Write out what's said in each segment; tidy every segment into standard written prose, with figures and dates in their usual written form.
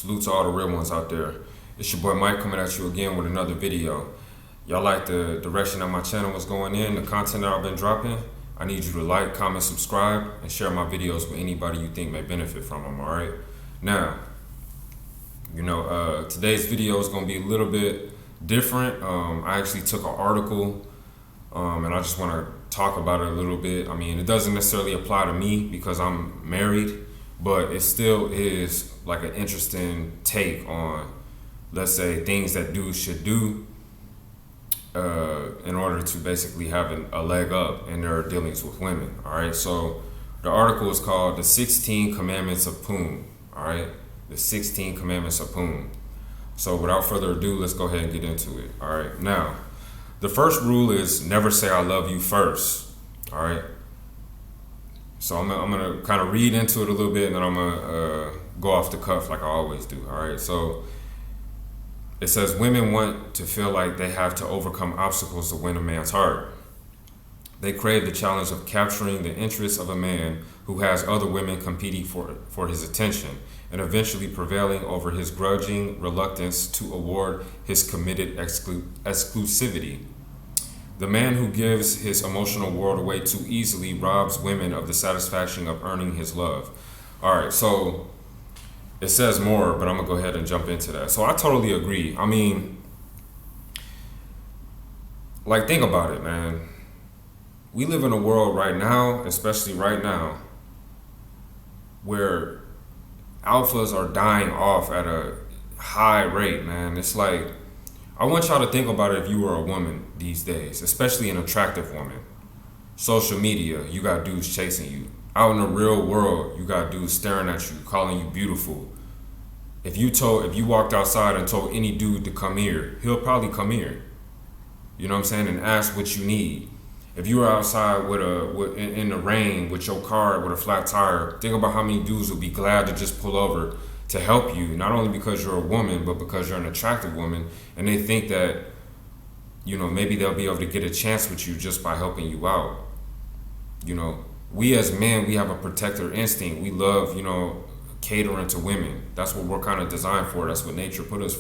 Salute to all the real ones out there. It's your boy Mike coming at you again with another video. Y'all like the direction that my channel was going in, the content that I've been dropping? I need you to like, comment, subscribe, and share my videos with anybody you think may benefit from them, alright? Now, today's video is going to be a little bit different. I actually took an article and I just want to talk about it a little bit. I mean, it doesn't necessarily apply to me because I'm married, but it still is like an interesting take on, let's say, things that dudes should do in order to basically have a leg up in their dealings with women. All right, so the article is called The 16 Commandments of Poom. All right, The 16 Commandments of Poom. So without further ado, let's go ahead and get into it. All right, now, the first rule is never say I love you first. All right. So I'm gonna kind of read into it a little bit, and then I'm gonna go off the cuff like I always do. All right. So it says women want to feel like they have to overcome obstacles to win a man's heart. They crave the challenge of capturing the interests of a man who has other women competing for his attention, and eventually prevailing over his grudging reluctance to award his committed exclusivity. The man who gives his emotional world away too easily robs women of the satisfaction of earning his love. All right, so it says more, but I'm gonna go ahead and jump into that. So I totally agree. I mean, like, think about it, man. We live in a world right now, especially right now, where alphas are dying off at a high rate, man. It's like, I want y'all to think about it if you were a woman these days, especially an attractive woman. Social media, you got dudes chasing you. Out in the real world, you got dudes staring at you, calling you beautiful. If you walked outside and told any dude to come here, he'll probably come here. You know what I'm saying? And ask what you need. If you were outside in the rain with your car with a flat tire, think about how many dudes would be glad to just pull over to help you, not only because you're a woman, but because you're an attractive woman, and they think that, maybe they'll be able to get a chance with you just by helping you out. We as men, we have a protector instinct. We love, catering to women. That's what we're kind of designed for. That's what nature put us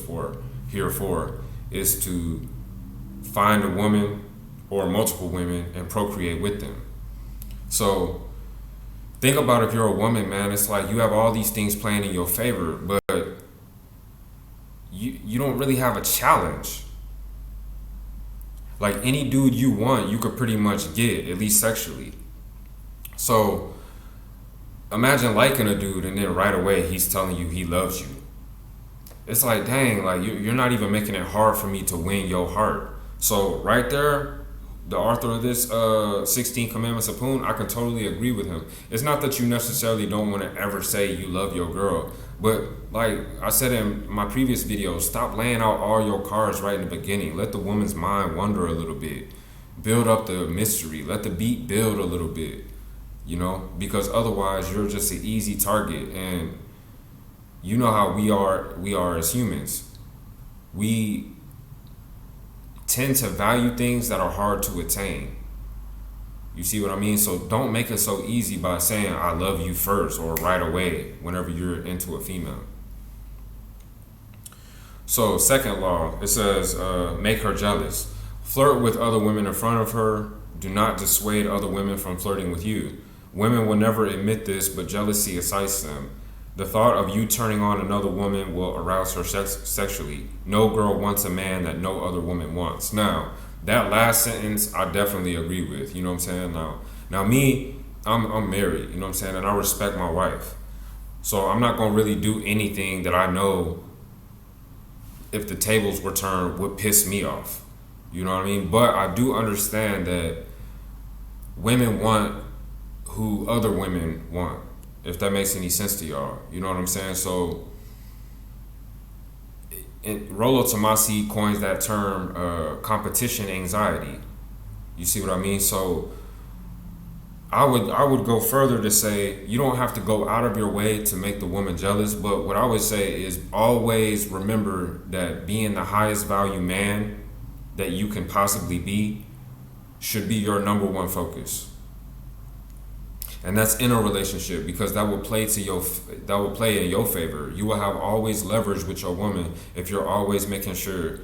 here for, is to find a woman or multiple women and procreate with them. So think about if you're a woman, man. It's like you have all these things playing in your favor, but you don't really have a challenge. Like, any dude you want, you could pretty much get, at least sexually. So imagine liking a dude and then right away he's telling you he loves you. It's like, dang, like you're not even making it hard for me to win your heart. So right there, the author of this 16 Commandments of Poon, I can totally agree with him. It's not that you necessarily don't want to ever say you love your girl, but like I said in my previous video, stop laying out all your cards right in the beginning. Let the woman's mind wander a little bit. Build up the mystery. Let the beat build a little bit, because otherwise you're just an easy target. And you know how we are as humans. We tend to value things that are hard to attain. You see what I mean? So don't make it so easy by saying I love you first or right away whenever you're into a female. So second law, it says make her jealous. Flirt with other women in front of her. Do not dissuade other women from flirting with you. Women will never admit this, but jealousy excites them. The thought of you turning on another woman will arouse her sexually. No girl wants a man that no other woman wants. Now, that last sentence, I definitely agree with. You know what I'm saying? Now me, I'm married. You know what I'm saying? And I respect my wife. So I'm not going to really do anything that I know, if the tables were turned, would piss me off. You know what I mean? But I do understand that women want who other women want, if that makes any sense to y'all. You know what I'm saying? So Rollo Tomasi coins that term competition anxiety. You see what I mean? So I would go further to say you don't have to go out of your way to make the woman jealous, but what I would say is always remember that being the highest value man that you can possibly be should be your number one focus. And that's in a relationship, because that will play in your favor. You will have always leverage with your woman if you're always making sure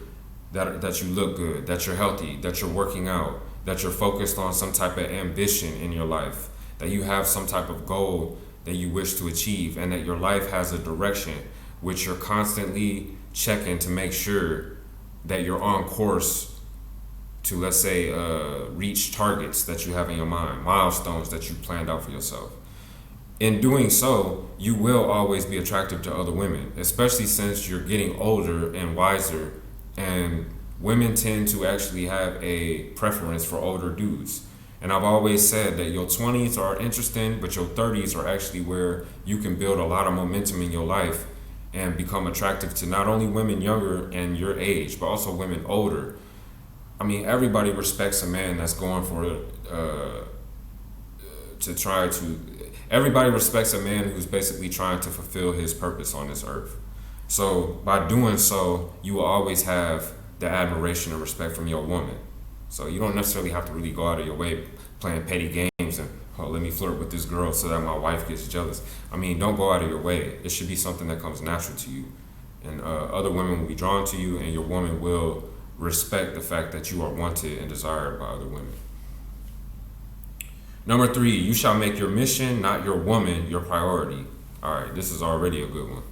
that you look good, that you're healthy, that you're working out, that you're focused on some type of ambition in your life, that you have some type of goal that you wish to achieve, and that your life has a direction which you're constantly checking to make sure that you're on course to, let's say, reach targets that you have in your mind, milestones that you planned out for yourself. In doing so, you will always be attractive to other women, especially since you're getting older and wiser, and women tend to actually have a preference for older dudes. And I've always said that your 20s are interesting, but your 30s are actually where you can build a lot of momentum in your life and become attractive to not only women younger and your age, but also women older. I mean, everybody respects a man that's going for everybody respects a man who's basically trying to fulfill his purpose on this earth. So by doing so, you will always have the admiration and respect from your woman. So you don't necessarily have to really go out of your way playing petty games and, oh, let me flirt with this girl so that my wife gets jealous. I mean, don't go out of your way. It should be something that comes natural to you. And other women will be drawn to you, and your woman will respect the fact that you are wanted and desired by other women. Number 3, you shall make your mission, not your woman, your priority. All right, this is already a good one.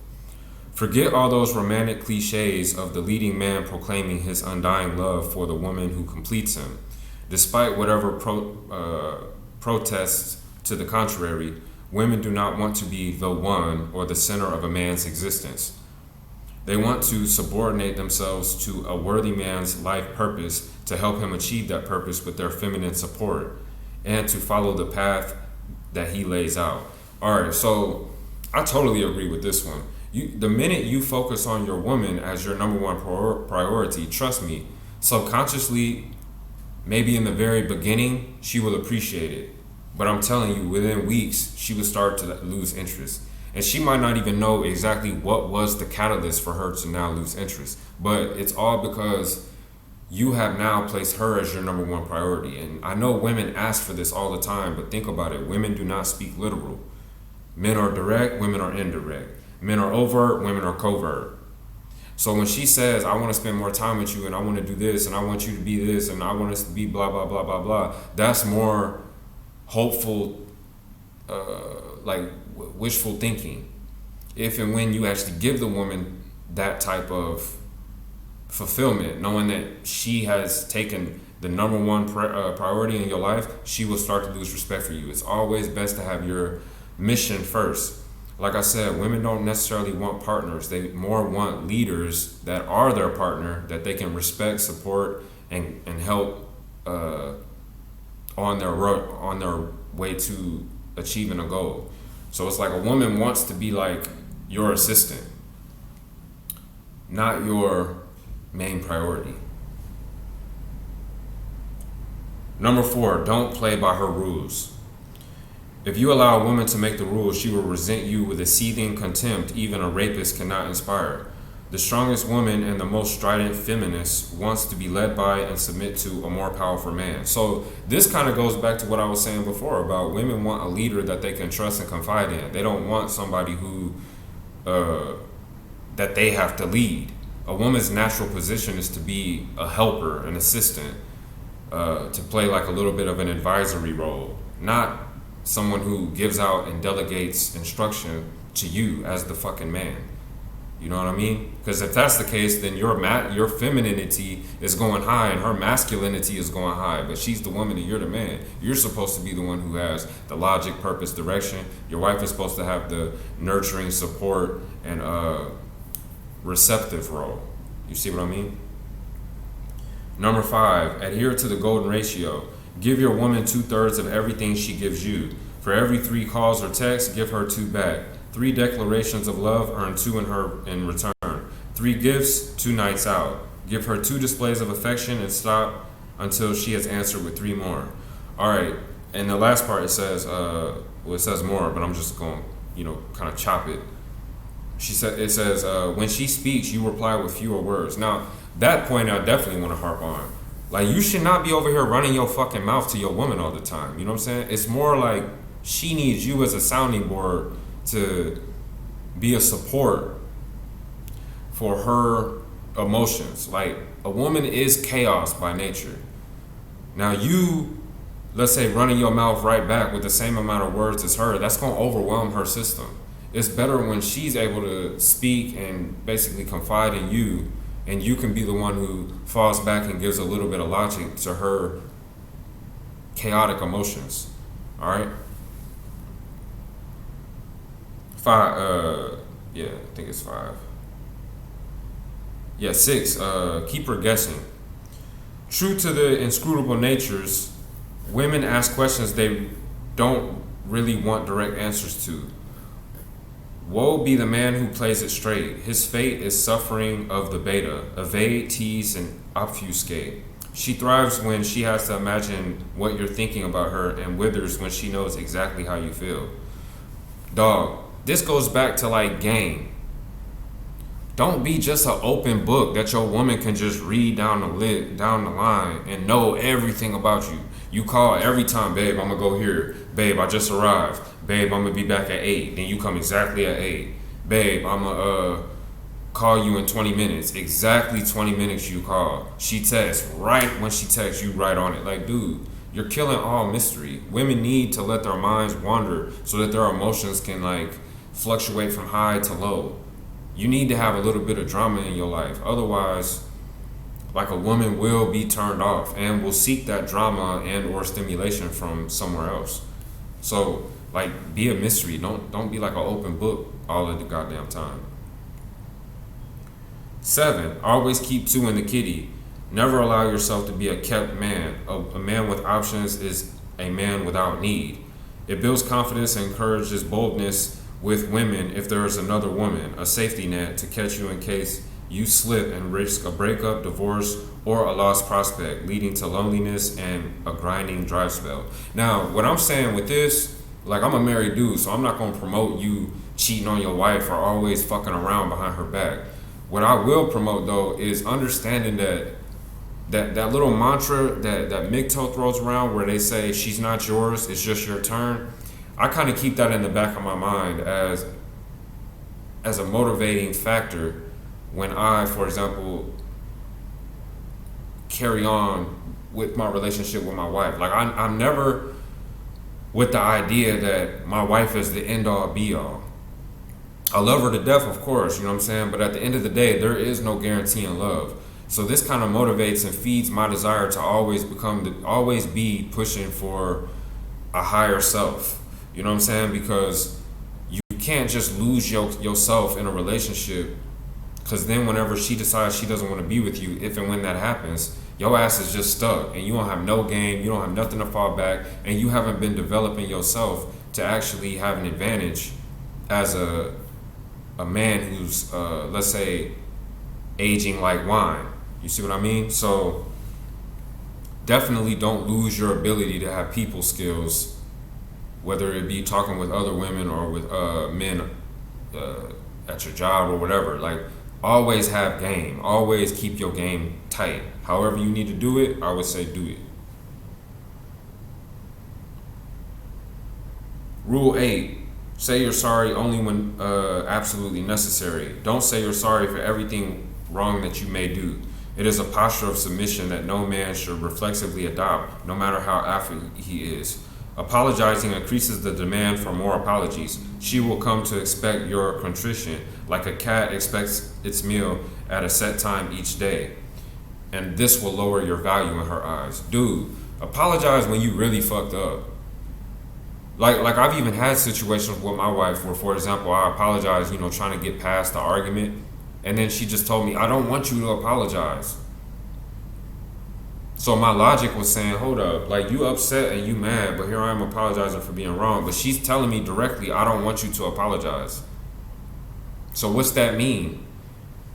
Forget all those romantic cliches of the leading man proclaiming his undying love for the woman who completes him. Despite whatever protests to the contrary, women do not want to be the one or the center of a man's existence. They want to subordinate themselves to a worthy man's life purpose to help him achieve that purpose with their feminine support, and to follow the path that he lays out. All right, so I totally agree with this one. The minute you focus on your woman as your number one priority, trust me, subconsciously, maybe in the very beginning, she will appreciate it. But I'm telling you, within weeks, she will start to lose interest. And she might not even know exactly what was the catalyst for her to now lose interest. But it's all because you have now placed her as your number one priority. And I know women ask for this all the time, but think about it. Women do not speak literal. Men are direct, women are indirect. Men are overt, women are covert. So when she says, I want to spend more time with you, and I want to do this, and I want you to be this, and I want us to be blah, blah, blah, blah, blah, that's more hopeful, wishful thinking. If and when you actually give the woman that type of fulfillment, knowing that she has taken the number one priority in your life, she will start to lose respect for you. It's always best to have your mission first. Like I said, women don't necessarily want partners. They more want leaders that are their partner, that they can respect, support, and help on their way to achieving a goal. So it's like a woman wants to be like your assistant, not your main priority. Number 4, don't play by her rules. If you allow a woman to make the rules, she will resent you with a seething contempt even a rapist cannot inspire. The strongest woman and the most strident feminist wants to be led by and submit to a more powerful man. So this kind of goes back to what I was saying before about women want a leader that they can trust and confide in. They don't want somebody who that they have to lead. A woman's natural position is to be a helper, an assistant, to play like a little bit of an advisory role, not someone who gives out and delegates instruction to you as the fucking man. You know what I mean? Because if that's the case, then your femininity is going high and her masculinity is going high, but she's the woman and you're the man. You're supposed to be the one who has the logic, purpose, direction. Your wife is supposed to have the nurturing, support, and receptive role. You see what I mean? Number 5, adhere to the golden ratio. Give your woman 2/3 of everything she gives you. For every 3 calls or texts, give her 2 back. 3 declarations of love, earn 2 in return. 3 gifts, 2 nights out. Give her 2 displays of affection and stop until she has answered with 3 more. All right, and the last part it says more, but I'm just going, kind of chop it. It says when she speaks, you reply with fewer words. Now that point I definitely want to harp on. Like, you should not be over here running your fucking mouth to your woman all the time. You know what I'm saying? It's more like She needs you as a sounding board to be a support for her emotions. Like, a woman is chaos by nature. Now you, let's say, running your mouth right back with the same amount of words as her, that's going to overwhelm her system. It's better when she's able to speak and basically confide in you, and you can be the one who falls back and gives a little bit of logic to her chaotic emotions. All right. Five. Yeah, I think it's 5. Yeah, 6. Keep her guessing. True to the inscrutable natures, women ask questions they don't really want direct answers to. Woe be the man who plays it straight. His fate is suffering of the beta. Evade, tease, and obfuscate. She thrives when she has to imagine what you're thinking about her, and withers when she knows exactly how you feel. Dog, this goes back to like game. Don't be just an open book that your woman can just read down the line and know everything about you. You call every time, babe, I'm gonna go here. Babe, I just arrived. Babe, I'm gonna be back at 8. Then you come exactly at 8. Babe, I'm gonna call you in 20 minutes. Exactly 20 minutes you call. She texts right when she texts, you right on it. Like, dude, you're killing all mystery. Women need to let their minds wander so that their emotions can like fluctuate from high to low. You need to have a little bit of drama in your life. Otherwise, like, a woman will be turned off and will seek that drama and or stimulation from somewhere else. So, like, be a mystery. Don't be like an open book all of the goddamn time. 7. Always keep 2 in the kitty. Never allow yourself to be a kept man. A man with options is a man without need. It builds confidence and encourages boldness with women if there is another woman, a safety net to catch you in case you slip and risk a breakup, divorce, or a lost prospect, leading to loneliness and a grinding dry spell. Now, what I'm saying with this, like, I'm a married dude, so I'm not going to promote you cheating on your wife or always fucking around behind her back. What I will promote, though, is understanding that little mantra that MGTOW throws around where they say, she's not yours, it's just your turn. I kind of keep that in the back of my mind as a motivating factor when I, for example, carry on with my relationship with my wife. Like, I'm never with the idea that my wife is the end all be all. I love her to death, of course, you know what I'm saying? But at the end of the day, there is no guarantee in love. So this kind of motivates and feeds my desire to always be pushing for a higher self. You know what I'm saying? Because you can't just lose yourself in a relationship, because then whenever she decides she doesn't want to be with you, if and when that happens, your ass is just stuck and you don't have no game, you don't have nothing to fall back, and you haven't been developing yourself to actually have an advantage as a man who's, let's say, aging like wine. You see what I mean? So definitely don't lose your ability to have people skills, whether it be talking with other women or with men at your job or whatever. Like, always have game. Always keep your game tight. However you need to do it, I would say do it. Rule 8. Say you're sorry only when absolutely necessary. Don't say you're sorry for everything wrong that you may do. It is a posture of submission that no man should reflexively adopt, no matter how affluent he is. Apologizing increases the demand for more apologies. She will come to expect your contrition, like a cat expects its meal at a set time each day. And this will lower your value in her eyes. Dude, apologize when you really fucked up. Like I've even had situations with my wife where, for example, I apologize, trying to get past the argument, and then she just told me, I don't want you to apologize. So my logic was saying, hold up, like, you upset and you mad, but here I am apologizing for being wrong. But she's telling me directly, I don't want you to apologize. So what's that mean?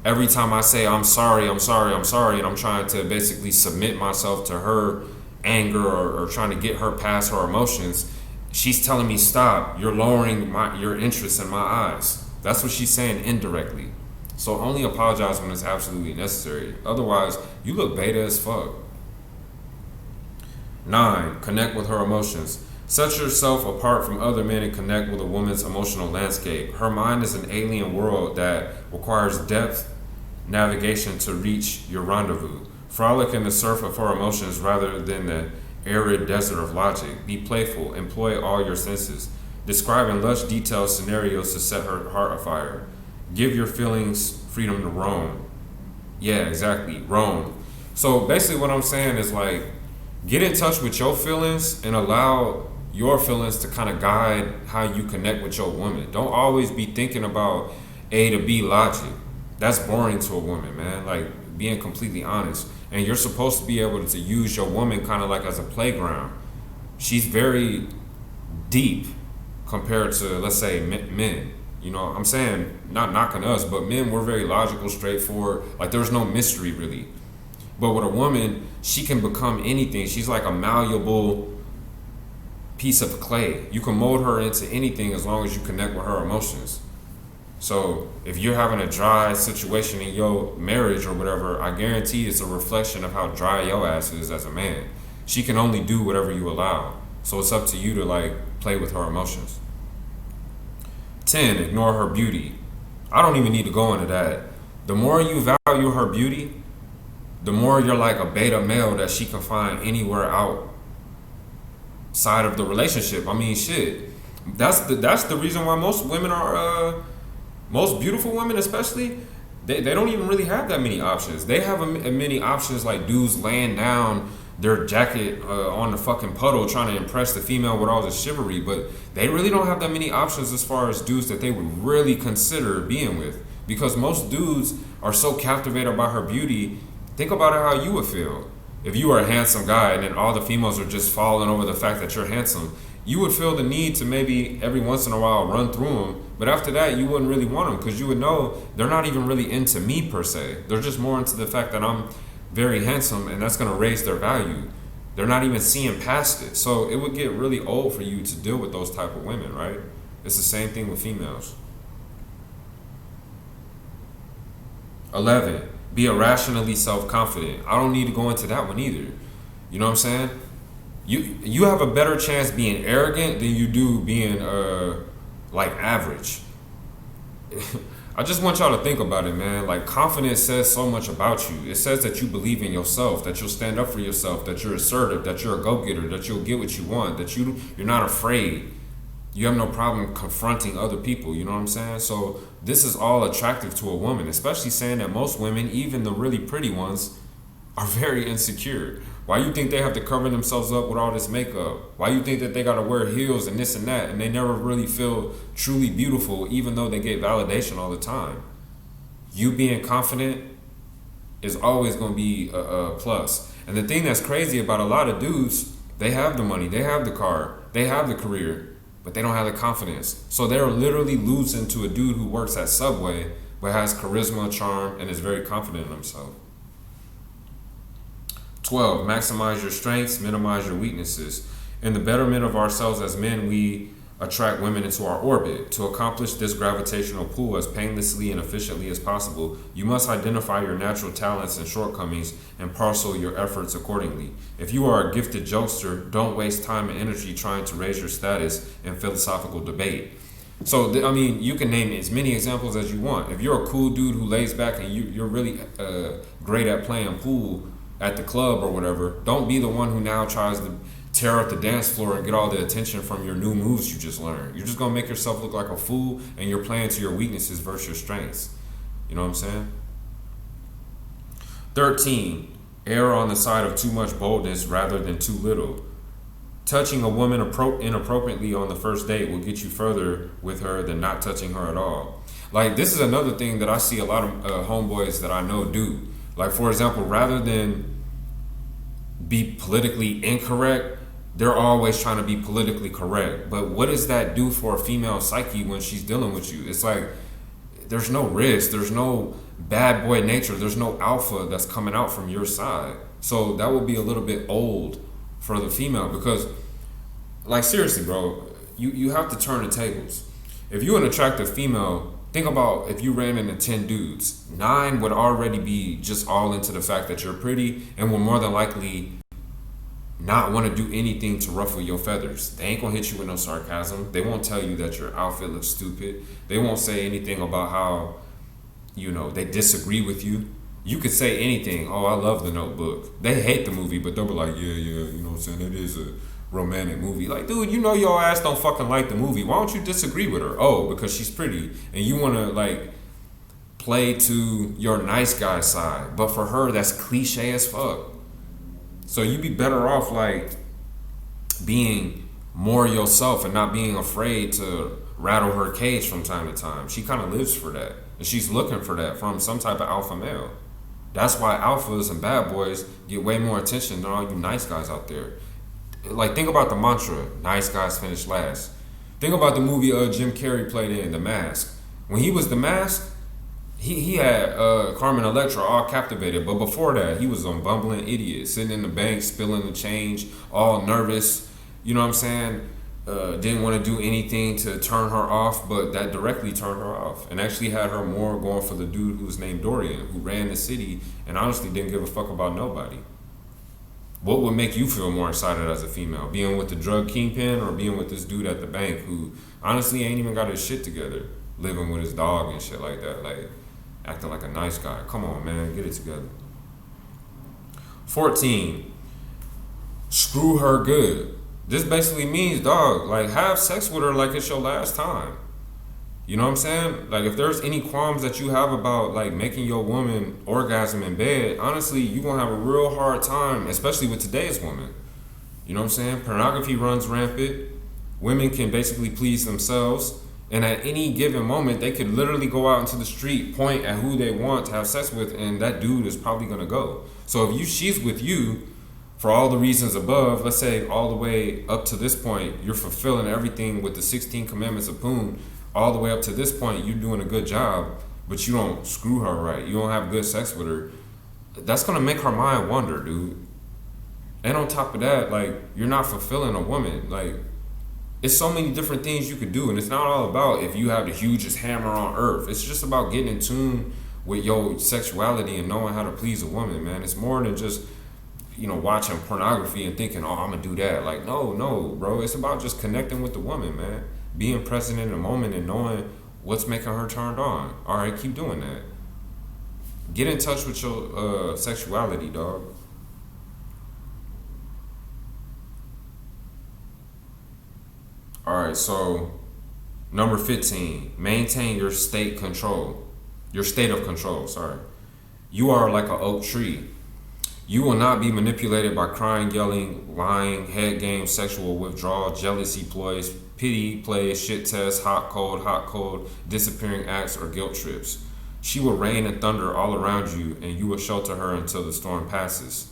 Every time I say, I'm sorry, and I'm trying to basically submit myself to her anger or trying to get her past her emotions, she's telling me, stop, you're lowering your interest in my eyes. That's what she's saying indirectly. So only apologize when it's absolutely necessary. Otherwise, you look beta as fuck. 9. Connect with her emotions. Set yourself apart from other men and connect with a woman's emotional landscape. Her mind is an alien world that requires depth navigation to reach your rendezvous. Frolic in the surf of her emotions rather than the arid desert of logic. Be playful. Employ all your senses. Describe in lush detail scenarios to set her heart afire. Give your feelings freedom to roam. Yeah, exactly. Roam. So basically, what I'm saying is like, get in touch with your feelings and allow your feelings to kind of guide how you connect with your woman. Don't always be thinking about A to B logic. That's boring to a woman, man. Like, being completely honest. And you're supposed to be able to use your woman kind of like as a playground. She's very deep compared to, let's say, men. You know, I'm saying, not knocking us, but men, we're very logical, straightforward. Like, there's no mystery, really. But with a woman, she can become anything. She's like a malleable piece of clay. You can mold her into anything as long as you connect with her emotions. So if you're having a dry situation in your marriage or whatever, I guarantee it's a reflection of how dry your ass is as a man. She can only do whatever you allow. So it's up to you to like play with her emotions. 10, ignore her beauty. I don't even need to go into that. The more you value her beauty, the more you're like a beta male that she can find anywhere outside of the relationship. I mean, shit. That's the reason why most women are most beautiful women, especially, they don't even really have that many options. They have many options like dudes laying down their jacket on the fucking puddle trying to impress the female with all the chivalry, but they really don't have that many options as far as dudes that they would really consider being with. Because most dudes are so captivated by her beauty. Think about it how you would feel. If you were a handsome guy and then all the females are just falling over the fact that you're handsome, you would feel the need to maybe every once in a while run through them. But after that, you wouldn't really want them because you would know they're not even really into me per se. They're just more into the fact that I'm very handsome and that's going to raise their value. They're not even seeing past it. So it would get really old for you to deal with those type of women, right? It's the same thing with females. 11, be irrationally self-confident. I don't need to go into that one either. You know what I'm saying? You have a better chance being arrogant than you do being like average. I just want y'all to think about it, man. Like, confidence says so much about you. It says that you believe in yourself, that you'll stand up for yourself, that you're assertive, that you're a go-getter, that you'll get what you want, that you're not afraid. You have no problem confronting other people, you know what I'm saying? So this is all attractive to a woman, especially saying that most women, even the really pretty ones, are very insecure. Why you think they have to cover themselves up with all this makeup? Why you think that they gotta wear heels and this and that, and they never really feel truly beautiful, even though they get validation all the time? You being confident is always gonna be a plus. And the thing that's crazy about a lot of dudes, they have the money, they have the car, they have the career, but they don't have the confidence. So they're literally losing to a dude who works at Subway, but has charisma, charm, and is very confident in himself. 12, maximize your strengths, minimize your weaknesses. In the betterment of ourselves as men, we attract women into our orbit. To accomplish this gravitational pull as painlessly and efficiently as possible, you must identify your natural talents and shortcomings and parcel your efforts accordingly. If you are a gifted jokester, don't waste time and energy trying to raise your status in philosophical debate. So, I mean, you can name as many examples as you want. If you're a cool dude who lays back and you're really great at playing pool at the club or whatever, don't be the one who now tries to tear up the dance floor and get all the attention from your new moves you just learned. You're just gonna make yourself look like a fool, and you're playing to your weaknesses versus your strengths. You know what I'm saying? 13, err on the side of too much boldness rather than too little. Touching a woman inappropriately on the first date will get you further with her than not touching her at all. Like, this is another thing that I see a lot of homeboys that I know do. Like, for example, rather than be politically incorrect, they're always trying to be politically correct. But what does that do for a female psyche when she's dealing with you? It's like, there's no risk, there's no bad boy nature, there's no alpha that's coming out from your side. So that would be a little bit old for the female because, like, seriously, bro, you have to turn the tables. If you're an attractive female, think about if you ran into 10 dudes, 9 would already be just all into the fact that you're pretty and will more than likely not want to do anything to ruffle your feathers. They ain't gonna hit you with no sarcasm. They won't tell you that your outfit looks stupid. They won't say anything about how, they disagree with you. You could say anything. Oh, I love The Notebook. They hate the movie, but they'll be like, yeah, you know what I'm saying? It is a romantic movie. Like, dude, your ass don't fucking like the movie. Why don't you disagree with her? Oh, because she's pretty. And you want to, play to your nice guy side. But for her, that's cliche as fuck. So you be better off, being more yourself and not being afraid to rattle her cage from time to time. She kind of lives for that. And she's looking for that from some type of alpha male. That's why alphas and bad boys get way more attention than all you nice guys out there. Think about the mantra, nice guys finish last. Think about the movie Jim Carrey played in, The Mask. When he was The Mask, he had Carmen Electra all captivated. But before that, he was a bumbling idiot, sitting in the bank, spilling the change, all nervous. You know what I'm saying? Didn't want to do anything to turn her off, but that directly turned her off and actually had her more going for the dude who was named Dorian, who ran the city and honestly didn't give a fuck about nobody. What would make you feel more excited as a female? Being with the drug kingpin or being with this dude at the bank who honestly ain't even got his shit together, living with his dog and shit like that, acting like a nice guy? Come on, man, get it together. 14, screw her good. This basically means, dog, have sex with her like it's your last time. You know what I'm saying? If there's any qualms that you have about, making your woman orgasm in bed, honestly, you're going to have a real hard time, especially with today's woman. You know what I'm saying? Pornography runs rampant. Women can basically please themselves. And at any given moment, they could literally go out into the street, point at who they want to have sex with, and that dude is probably going to go. So if she's with you, for all the reasons above, let's say all the way up to this point, you're fulfilling everything with the 16 commandments of Poon. All the way up to this point, you're doing a good job, but you don't screw her right. You don't have good sex with her. That's going to make her mind wander, dude. And on top of that, you're not fulfilling a woman. It's so many different things you could do. And it's not all about if you have the hugest hammer on earth. It's just about getting in tune with your sexuality and knowing how to please a woman, man. It's more than just watching pornography and thinking, oh, I'm gonna do that. No, bro. It's about just connecting with the woman, man. Being present in the moment and knowing what's making her turned on. All right, keep doing that. Get in touch with your sexuality, dog. All right, so number 15, maintain your state of control. Sorry. You are like an oak tree. You will not be manipulated by crying, yelling, lying, head games, sexual withdrawal, jealousy ploys, pity plays, shit tests, hot, cold, disappearing acts, or guilt trips. She will rain and thunder all around you, and you will shelter her until the storm passes.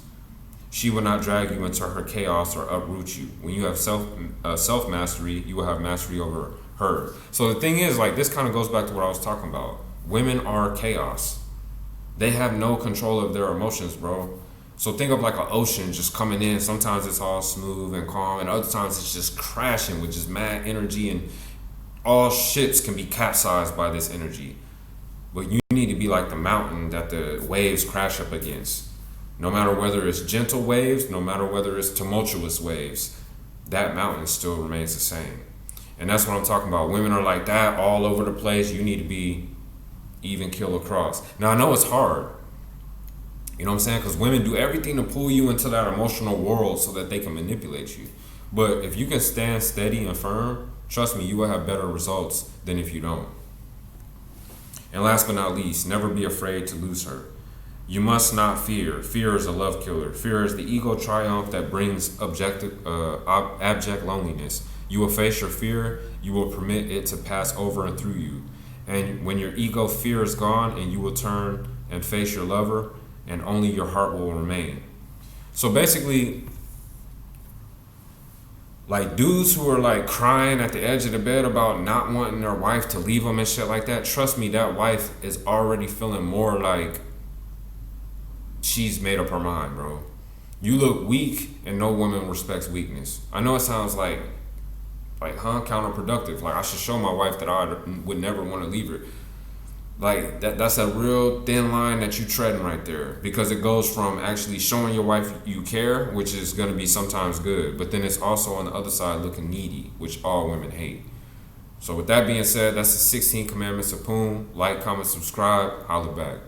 She will not drag you into her chaos or uproot you. When you have self mastery, you will have mastery over her. So the thing is, this kind of goes back to what I was talking about. Women are chaos. They have no control of their emotions, bro. So think of an ocean just coming in. Sometimes it's all smooth and calm, and other times it's just crashing with just mad energy, and all ships can be capsized by this energy. But you need to be like the mountain that the waves crash up against. No matter whether it's gentle waves, no matter whether it's tumultuous waves, that mountain still remains the same. And that's what I'm talking about. Women are like that all over the place. You need to be even keel across. Now, I know it's hard. You know what I'm saying? Because women do everything to pull you into that emotional world so that they can manipulate you. But if you can stand steady and firm, trust me, you will have better results than if you don't. And last but not least, never be afraid to lose her. You must not fear. Fear is a love killer. Fear is the ego triumph that brings abject loneliness. You will face your fear. You will permit it to pass over and through you. And when your ego fear is gone, and you will turn and face your lover, and only your heart will remain. So basically, dudes who are crying at the edge of the bed about not wanting their wife to leave them and shit like that, trust me, that wife is already feeling more like she's made up her mind, bro. You look weak, and no woman respects weakness. I know it sounds counterproductive. I should show my wife that I would never want to leave her. Like that's a real thin line that you treading right there, because it goes from actually showing your wife you care, which is going to be sometimes good, but then it's also on the other side looking needy, which all women hate. So with that being said, that's the 16 commandments of Poom. Like, comment, subscribe, holla back.